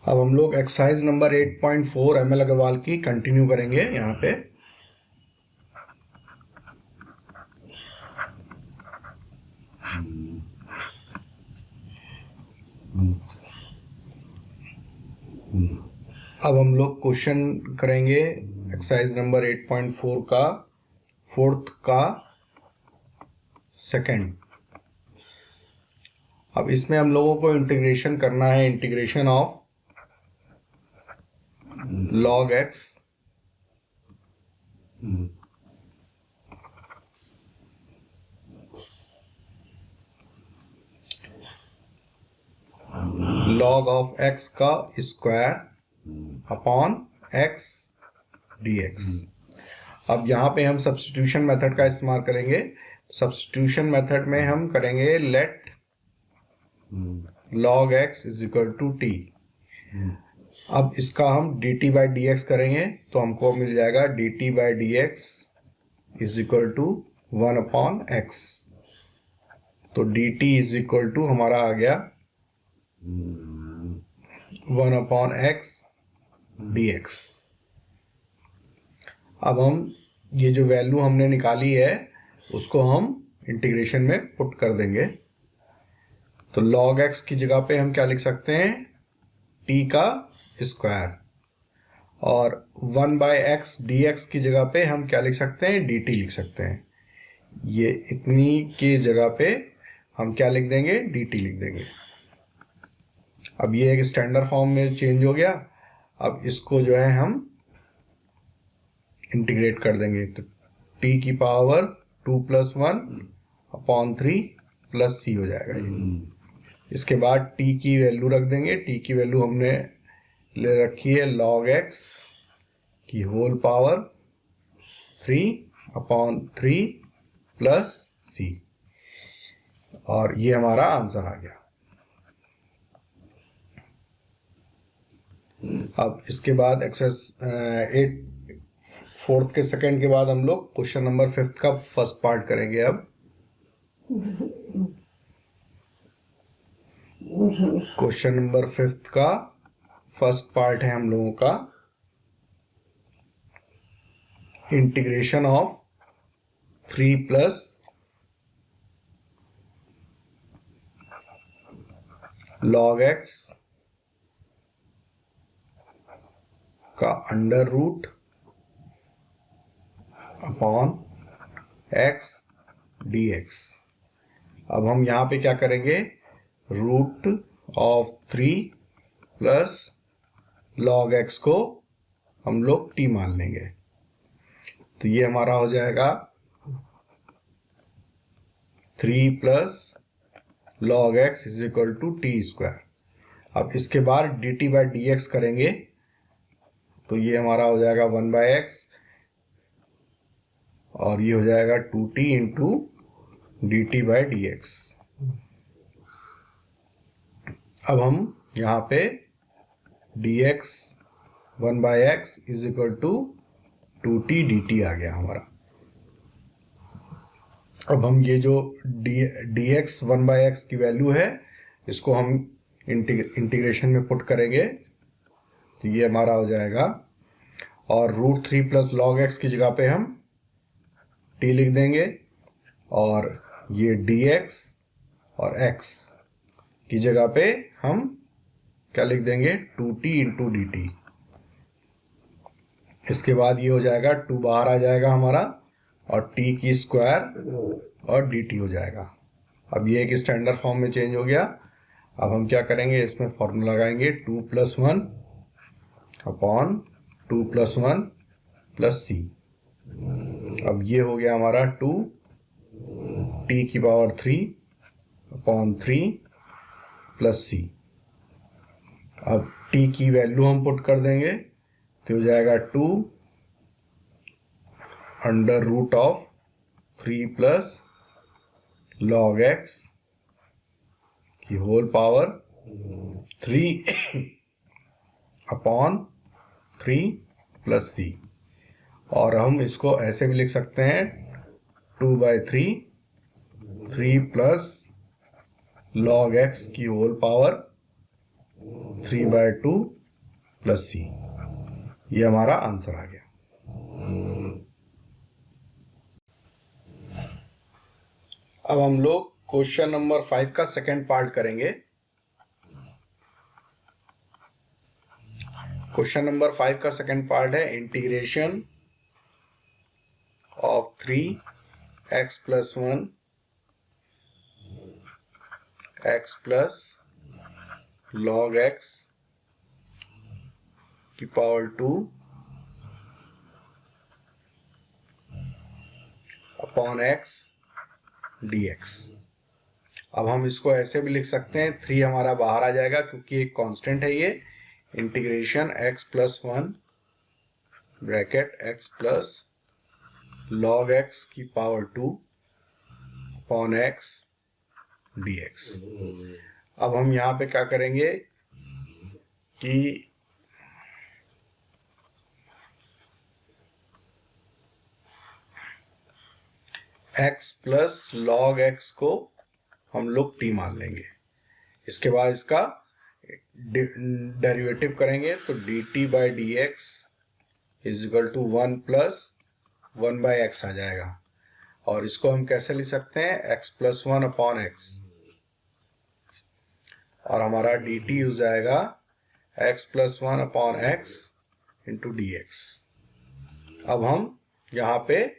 अब हम लोग exercise number 8.4 M L Agarwal की कंटिन्यू करेंगे। यहाँ पे अब हम लोग क्वेश्चन करेंगे एक्सरसाइज नंबर 8.4 का फोर्थ का सेकंड। अब इसमें हम लोगों को इंटीग्रेशन करना है, integration of log x log of x का स्क्वायर अपॉन x dx। अब यहाँ पे हम सब्स्टिट्यूशन मेथड का इस्तेमाल करेंगे। सब्स्टिट्यूशन मेथड में हम करेंगे let log x is equal to t. अब इसका हम dt बाई डी एक्स करेंगे तो हमको मिल जाएगा dt by d x is equal to 1 upon x. तो dt इज इक्वल टू हमारा आ गया 1 अपॉन एक्स डी एक्स। अब हम ये जो वैल्यू हमने निकाली है उसको हम इंटीग्रेशन में पुट कर देंगे। तो log x की जगह पे हम क्या लिख सकते हैं, t का स्क्वायर, और 1 बाय एक्स डी एक्स की जगह पे हम क्या लिख सकते हैं, dt लिख सकते हैं। ये इतनी की जगह पे हम क्या लिख देंगे, dt लिख देंगे। अब ये एक स्टैंडर्ड फॉर्म में चेंज हो गया। अब इसको जो है हम इंटीग्रेट कर देंगे तो t की power 2 plus 1 upon 3 plus c हो जाएगा ये। इसके बाद t की वैल्यू रख देंगे। t की वैल्यू हमने ले रखी है log x की whole power 3 upon 3 plus c, और ये हमारा आंसर आ गया। अब इसके बाद एक्सरसाइज 4th के सेकंड के बाद हम लोग क्वेश्चन नंबर 5th का फर्स्ट पार्ट करेंगे। अब क्वेश्चन नंबर 5th का फर्स्ट पार्ट है हम लोगों का integration of 3 plus log x का under root upon x dx। अब हम यहाँ पे क्या करेंगे, root of 3 plus log x को हम लोग t मान लेंगे। तो ये हमारा हो जाएगा 3 plus log x is equal to t square. अब इसके बाद dt बाई डी एक्स करेंगे तो ये हमारा हो जाएगा 1 बाई एक्स, और ये हो जाएगा 2t into dt by d x. अब हम यहाँ पे dx 1 by x is equal to 2t dt आ गया हमारा। अब हम ये जो dx 1 बाई एक्स की वैल्यू है इसको हम इंटीग्रेशन में पुट करेंगे तो ये हमारा हो जाएगा, और रूट 3 प्लस log x की जगह पे हम t लिख देंगे, और ये dx और x की जगह पे हम क्या लिख देंगे, 2t इंटू dt। इसके बाद ये हो जाएगा 2 बाहर आ जाएगा हमारा, और t की स्क्वायर और dt हो जाएगा। अब ये एक स्टैंडर्ड फॉर्म में चेंज हो गया। अब हम क्या करेंगे, इसमें फॉर्मूला लगाएंगे 2 plus 1 upon 2 plus 1 plus c। अब ये हो गया हमारा 2 t की पावर 3 अपॉन 3 प्लस c। अब t की वैल्यू हम पुट कर देंगे तो हो जाएगा 2 under root of 3 plus log x की whole power 3 upon 3 plus c। और हम इसको ऐसे भी लिख सकते हैं 2 बाई 3 प्लस log x की होल पावर 3/2 प्लस सी, ये हमारा आंसर आ गया। अब हम लोग क्वेश्चन नंबर 5 का सेकंड पार्ट करेंगे। क्वेश्चन नंबर 5 का सेकंड पार्ट है integration of 3x + 1 x plus log x की पावर 2 अपॉन x dx। अब हम इसको ऐसे भी लिख सकते हैं, 3 हमारा बाहर आ जाएगा क्योंकि एक कांस्टेंट है ये। Integration x + 1 bracket x plus log x की पावर 2 अपॉन x dx। अब हम यहाँ पे क्या करेंगे कि x प्लस log x को हम लोग t मान लेंगे। इसके बाद इसका डेरिवेटिव करेंगे तो dt/dx = 1 + 1/x आ जाएगा। और इसको हम कैसे लिख सकते हैं, x + 1 अपॉन x, और हमारा dt हो जाएगा x + 1 upon x into dx। अब हम यहाँ पे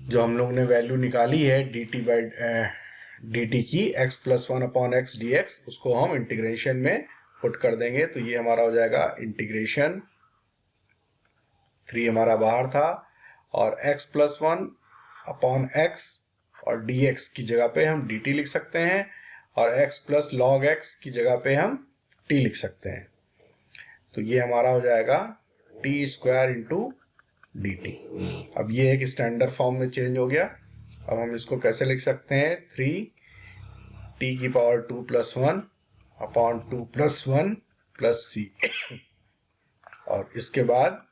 जो हम लोग ने वैल्यू निकाली है dt की x + 1 अपॉन x dx, उसको हम इंटीग्रेशन में पुट कर देंगे। तो ये हमारा हो जाएगा इंटीग्रेशन, 3 हमारा बाहर था, और x + 1 अपॉन x और dx की जगह पे हम dt लिख सकते हैं, और x प्लस log x की जगह पे हम t लिख सकते हैं। तो ये हमारा हो जाएगा t² इंटू dt। अब ये एक स्टैंडर्ड फॉर्म में चेंज हो गया। अब हम इसको कैसे लिख सकते हैं, 3t² 2 + 1 अपॉन 2 + 1 प्लस c। और इसके बाद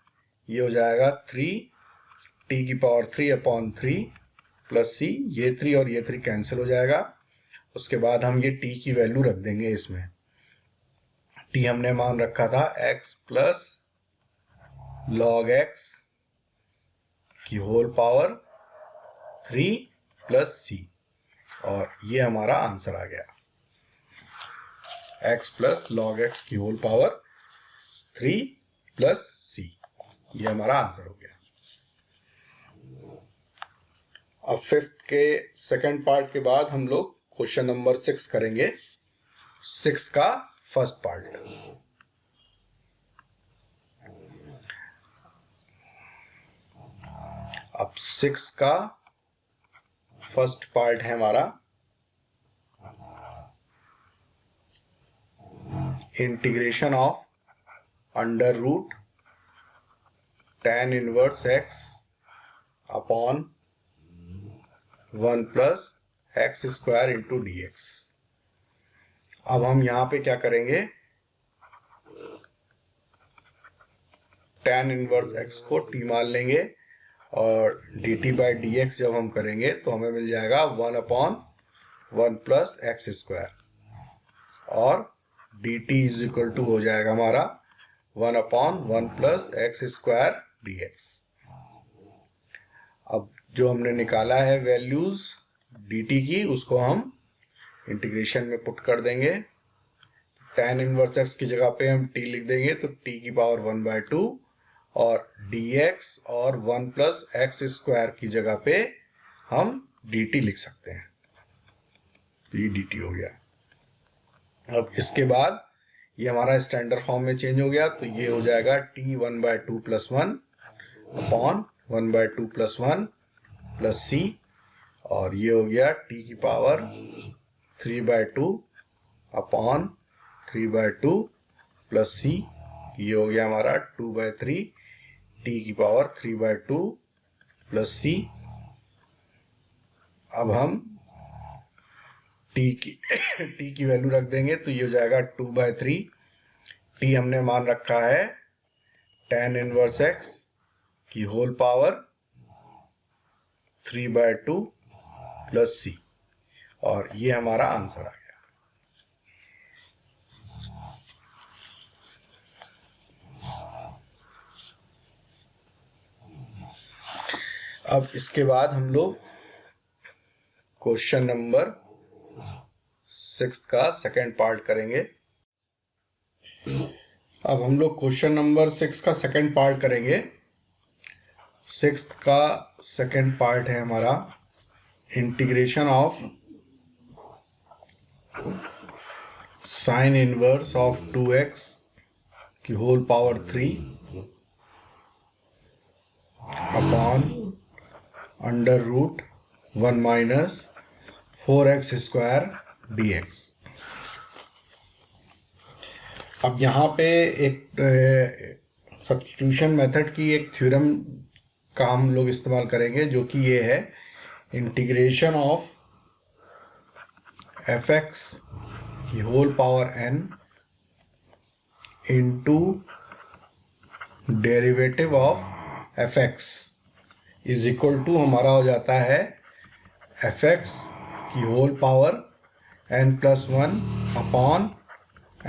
ये हो जाएगा 3t³ 3 अपॉन 3 प्लस c। ये 3 और ये 3 कैंसिल हो जाएगा। उसके बाद हम ये t की वैल्यू रख देंगे इसमें। t हमने मान रखा था x प्लस log x की होल पावर 3 प्लस c, और ये हमारा आंसर आ गया, x प्लस log x की होल पावर 3 प्लस c, ये हमारा आंसर हो गया। अब 5th के सेकंड पार्ट के बाद हम लोग क्वेश्चन नंबर 6 करेंगे, 6 का फर्स्ट पार्ट। अब 6 का फर्स्ट पार्ट है हमारा integration of √tan 1x upon 1 plus x² into dx। अब हम यहां पे क्या करेंगे, tan 1x को t मान लेंगे, और dt/dx जब हम करेंगे तो हमें मिल जाएगा 1 अपॉन 1 प्लस x², और dt = हो जाएगा हमारा 1 अपॉन 1 प्लस x² dx। अब जो हमने निकाला है वैल्यूज dt की, उसको हम इंटीग्रेशन में पुट कर देंगे। tan 1x की जगह पे हम t लिख देंगे, तो t की पावर 1/2, और dx और 1 प्लस x² की जगह पे हम dt लिख सकते हैं। तो ये dt हो गया। अब इसके बाद ये हमारा स्टैंडर्ड फॉर्म में चेंज हो गया, तो ये हो जाएगा t 1/2 + 1 अपॉन 1/2 + 1 प्लस c, और ये हो गया t की पावर 3/2 अपॉन 3/2 प्लस c। ये हो गया हमारा 2/3 t की पावर 3/2 प्लस c। अब हम t की वैल्यू रख देंगे, तो ये हो जाएगा 2/3। t हमने मान रखा है tan 1x की होल पावर 3/2 प्लस c, और ये हमारा आंसर आ गया। अब इसके बाद हम लोग क्वेश्चन नंबर 6 का सेकेंड पार्ट करेंगे। अब हम लोग क्वेश्चन नंबर 6 का सेकेंड पार्ट करेंगे। 6 का सेकेंड पार्ट है हमारा integration of sine inverse of 2x की whole power 3 upon under root 1 minus 4x square dx। अब यहाँ पे एक सब्स्टिट्यूशन मेथड की एक थ्योरम का हम लोग इस्तेमाल करेंगे, जो कि ये है इंटीग्रेशन ऑफ fx की whole power n into derivative of fx is equal to हमारा हो जाता है fx की whole power n plus 1 upon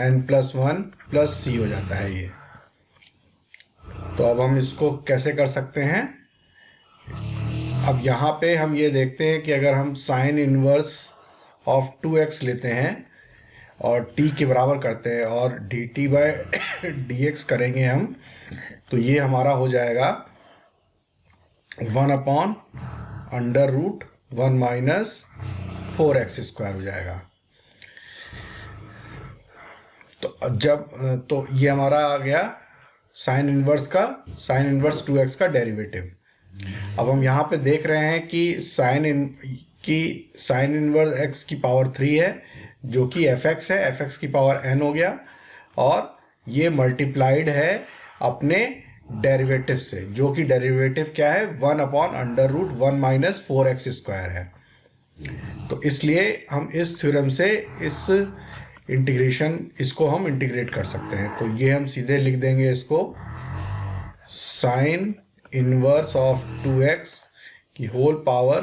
n plus 1 plus c हो जाता है ये। तो अब हम इसको कैसे कर सकते हैं? अब यहाँ पे हम ये देखते हैं कि अगर हम साइन इनवर्स ऑफ 2x लेते हैं और t के बराबर करते हैं और dt बाय dx करेंगे हम, तो ये हमारा हो जाएगा 1 upon under root 1 minus 4x square हो जाएगा। तो ये हमारा आ गया साइन इनवर्स 2x का डेरिवेटिव। अब हम यहाँ पे देख रहे हैं कि साइन इनवर्स x की पावर 3 है, जो कि fx है, fx की पावर n हो गया, और ये मल्टीप्लाइड है अपने डेरिवेटिव से, जो कि डेरिवेटिव क्या है 1 upon under root 1 minus 4x square है। तो इसलिए हम इस थ्योरम से इसको हम इंटीग्रेट कर सकते हैं। तो ये हम सीधे लिख देंगे इसको, साइन इनवर्स ऑफ 2x की होल पावर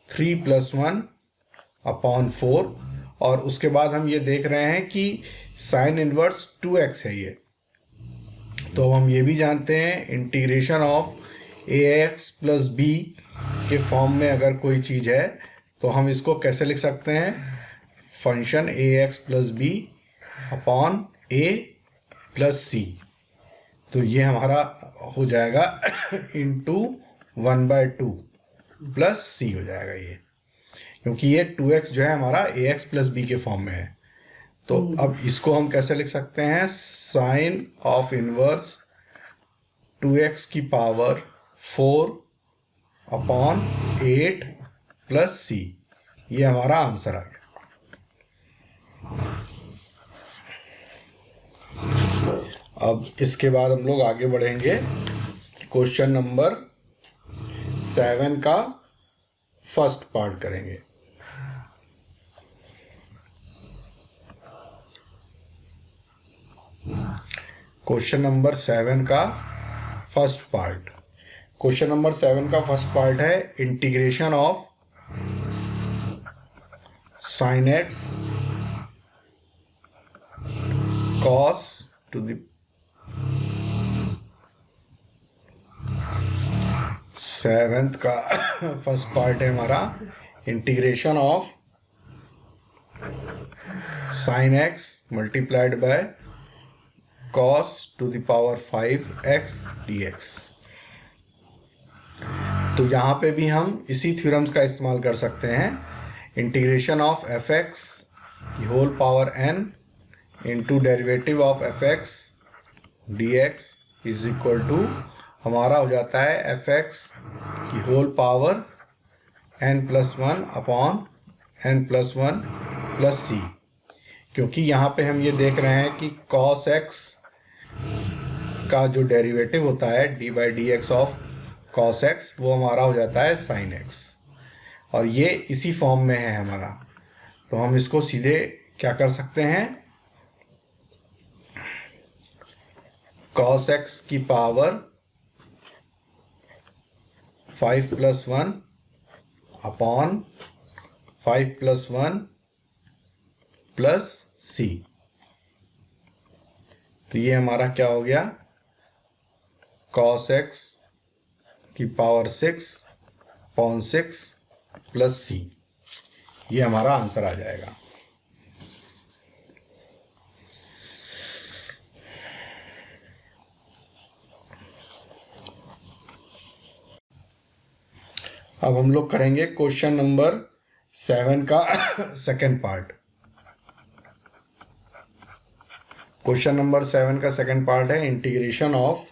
3 प्लस 1 अपॉन 4, और उसके बाद हम ये देख रहे हैं कि साइन इनवर्स 2x है ये। तो हम ये भी जानते हैं integration of ax plus b के फॉर्म में अगर कोई चीज़ है तो हम इसको कैसे लिख सकते हैं? Function ax plus B upon a plus c। तो ये हमारा हो जाएगा इंटू 1/2 प्लस c हो जाएगा ये, क्योंकि ये 2x जो है हमारा ax प्लस b के फॉर्म में है। तो अब इसको हम कैसे लिख सकते हैं? साइन ऑफ इनवर्स 2x की पावर 4 अपॉन 8 प्लस c। ये हमारा आंसर आ गया। अब इसके बाद हम लोग आगे बढ़ेंगे, क्वेश्चन नंबर 7 का फर्स्ट पार्ट करेंगे। क्वेश्चन नंबर 7 का फर्स्ट पार्ट। क्वेश्चन नंबर 7 का फर्स्ट पार्ट है integration of sine x cos two the seventh का फर्स्ट पार्ट है हमारा integration of sine x multiplied by cos two the power 5x dx। तो यहाँ पे भी हम इसी थ्योरम्स का इस्तेमाल कर सकते हैं। इंटीग्रेशन ऑफ fx की whole power n into derivative of fx dx is equal to हमारा हो जाता है fx की whole power n plus 1 upon n plus 1 plus c, क्योंकि यहाँ पे हम ये देख रहे हैं कि cos x का जो डेरिवेटिव होता है d/dx ऑफ cos x, वो हमारा हो जाता है sin x, और ये इसी फॉर्म में है हमारा। तो हम इसको सीधे क्या कर सकते हैं? cos x की power 5 plus 1 upon 5 plus 1 plus c। तो ये हमारा क्या हो गया? cos x की पावर 6/6 प्लस सी, ये हमारा आंसर आ जाएगा। अब हम लोग करेंगे क्वेश्चन नंबर 7 का सेकंड पार्ट। क्वेश्चन नंबर 7 का सेकंड पार्ट है integration of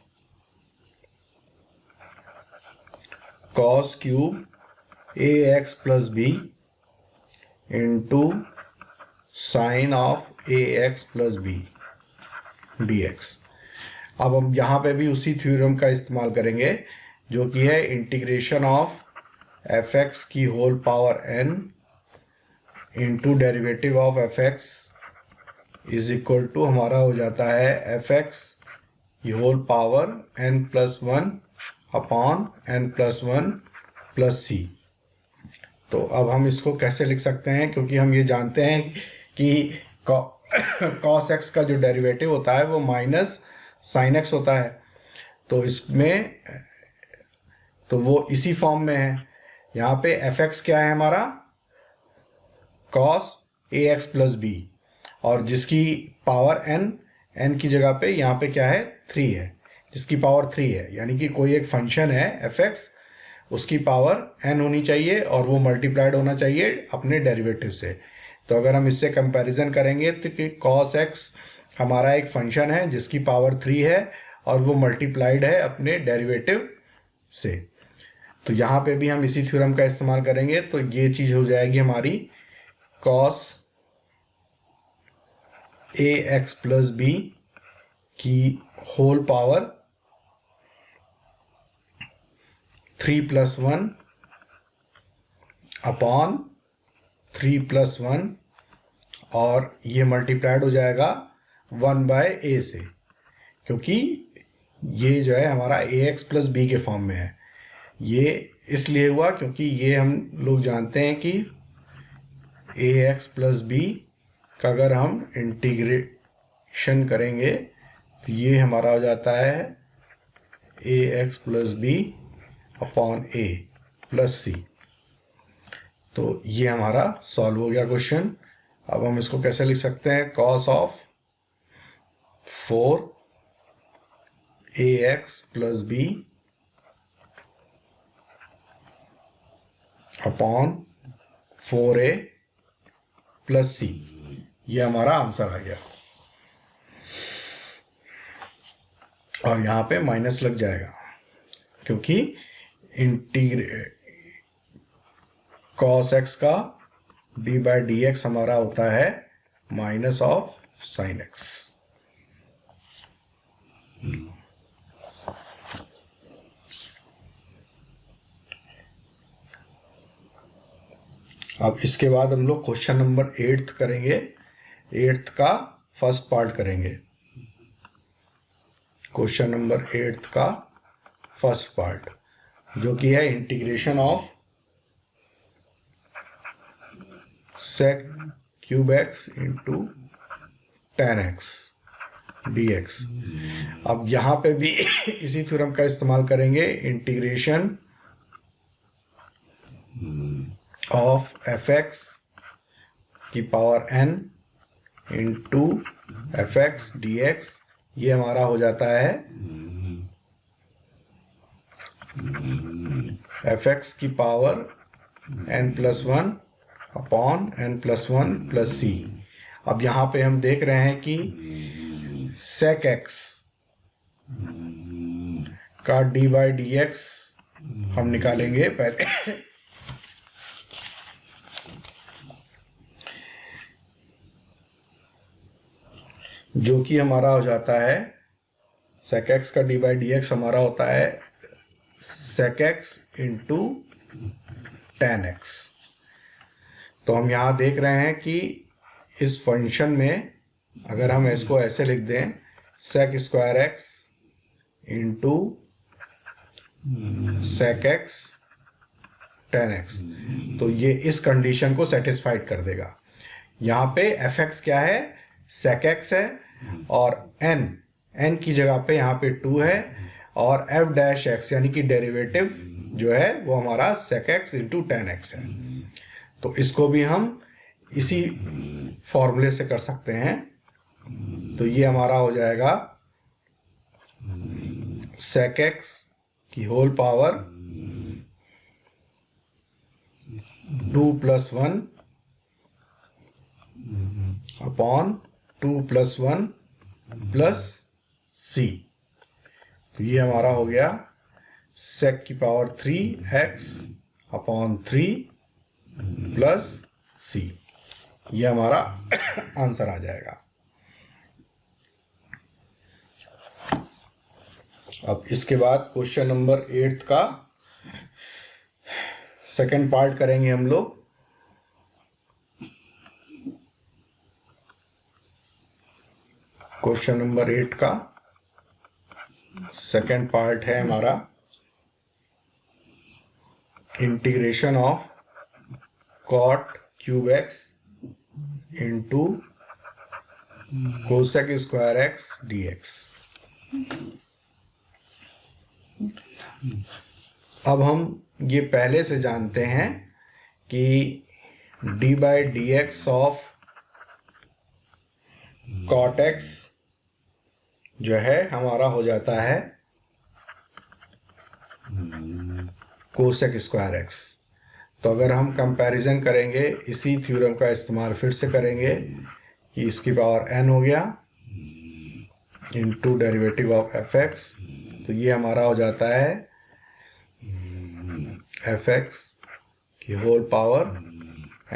cos cube ax plus b into sine of ax plus b dx। अब हम यहाँ पे भी उसी थ्योरम का इस्तेमाल करेंगे जो कि है इंटीग्रेशन ऑफ fx की whole power n into derivative of fx is equal to हमारा हो जाता है fx की whole power n plus 1 upon n plus 1 plus C. तो अब हम इसको कैसे लिख सकते हैं, क्योंकि हम ये जानते हैं कि cos x का जो डेरिवेटिव होता है वो माइनस साइन x होता है, तो इसमें तो वो इसी फॉर्म में है। यहाँ पे fx क्या है हमारा, cos ax प्लस b, और जिसकी पावर n की जगह पे यहाँ पे क्या है 3 है, जिसकी पावर 3 है, यानी कि कोई एक फंक्शन है fx, उसकी पावर n होनी चाहिए और वो मल्टीप्लाइड होना चाहिए अपने डेरिवेटिव से। तो अगर हम इससे कंपैरिजन करेंगे तो कि cos x हमारा एक फंक्शन है जिसकी पावर 3 है और वो मल्टीप्लाइड है अपने डेरिवेटिव से। तो यहाँ पे भी हम इसी थ्योरम का इस्तेमाल करेंगे, तो ये चीज़ हो जाएगी हमारी cos ax प्लस बी की whole power 3 plus 1 upon 3 plus 1, और ये मल्टीप्लाइड हो जाएगा 1 बाय a से, क्योंकि ये जो है हमारा ax प्लस बी के फॉर्म में है। ये इसलिए हुआ क्योंकि ये हम लोग जानते हैं कि ax प्लस बी का अगर हम इंटीग्रेशन करेंगे तो ये हमारा हो जाता है ax plus B upon a plus C. तो ये हमारा सॉल्व हो गया क्वेश्चन। अब हम इसको कैसे लिख सकते हैं, cos of 4ax plus B upon 4a plus C, ये हमारा आंसर आ गया। और यहाँ पे माइनस लग जाएगा क्योंकि cos x का d बाई डी एक्स हमारा होता है माइनस ऑफ साइन x। अब इसके बाद हम लोग क्वेश्चन नंबर 8 करेंगे। 8 का फर्स्ट पार्ट करेंगे। क्वेश्चन नंबर 8 का फर्स्ट पार्ट जो कि है integration of sec cube x into tan x dx। अब यहाँ पे भी इसी थ्योरम का इस्तेमाल करेंगे, इंटीग्रेशन ऑफ fx की power n into fx dx, ये हमारा हो जाता है fx की power n plus 1 upon n plus 1 plus C. अब यहाँ पे हम देख रहे हैं कि sec x का d बाई डी एक्स हम निकालेंगे पहले। जो कि हमारा हो जाता है sec x का d बाई डी एक्स हमारा होता है sec x into tan x। तो हम यहाँ देख रहे हैं कि इस फंक्शन में अगर हम इसको ऐसे लिख दें sec square x into sec x tan x, तो ये इस कंडीशन को सेटिस्फाइड कर देगा। यहाँ पे fx क्या है, sec x है, और n की जगह पे यहाँ पे 2 है, और एफ डैश एक्स यानी कि डेरिवेटिव जो है वो हमारा sec x into tan x है। तो इसको भी हम इसी फॉर्मूले से कर सकते हैं। तो ये हमारा हो जाएगा सेक एक्स की whole power 2 + 1 upon 2 + 1 plus C. तो ये हमारा हो गया सेक की power 3x upon 3 plus C. ये हमारा आंसर आ जाएगा। अब इसके बाद क्वेश्चन नंबर 8 का सेकंड पार्ट करेंगे हम लोग। क्वेश्चन नंबर 8 का सेकंड पार्ट है हमारा integration of cot cube x into cosec square x dx। अब हम ये पहले से जानते हैं कि d/dx ऑफ cot x जो है हमारा हो जाता है कोसेक स्क्वायर एक्स। तो अगर हम कंपैरिजन करेंगे, इसी थ्योरम का इस्तेमाल फिर से करेंगे कि इसकी पावर n हो गया into derivative of F X. तो ये हमारा हो जाता है एफ एक्स की whole power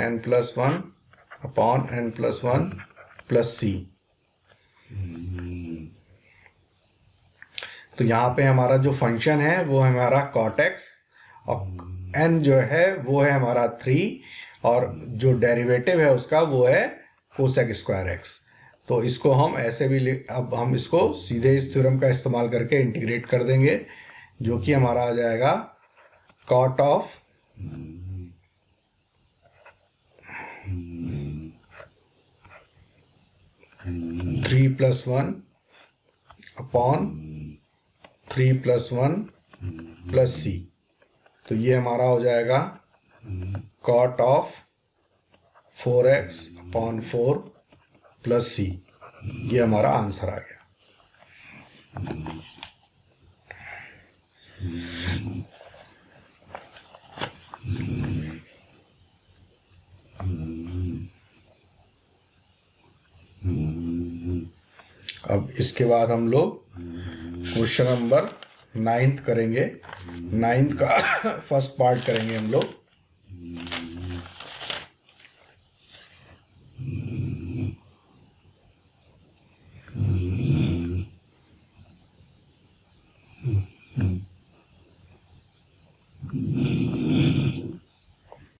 n+1 upon n+1 plus C. तो यहाँ पे हमारा जो फंक्शन है वो है हमारा cot x और n जो है वो है हमारा 3 और जो डेरिवेटिव है उसका वो है कोसेक स्क्वायर एक्स। तो इसको हम ऐसे भी अब हम इसको सीधे इस थ्योरम का इस्तेमाल करके इंटीग्रेट कर देंगे, जो कि हमारा आ जाएगा cot of 3+1 upon 3+1 plus C. तो ये हमारा हो जाएगा cot of 4x upon 4 plus C. ये हमारा आंसर आ गया। अब इसके बाद हम लोग क्वेश्चन नंबर 9 करेंगे। 9 का फर्स्ट पार्ट करेंगे हम लोग।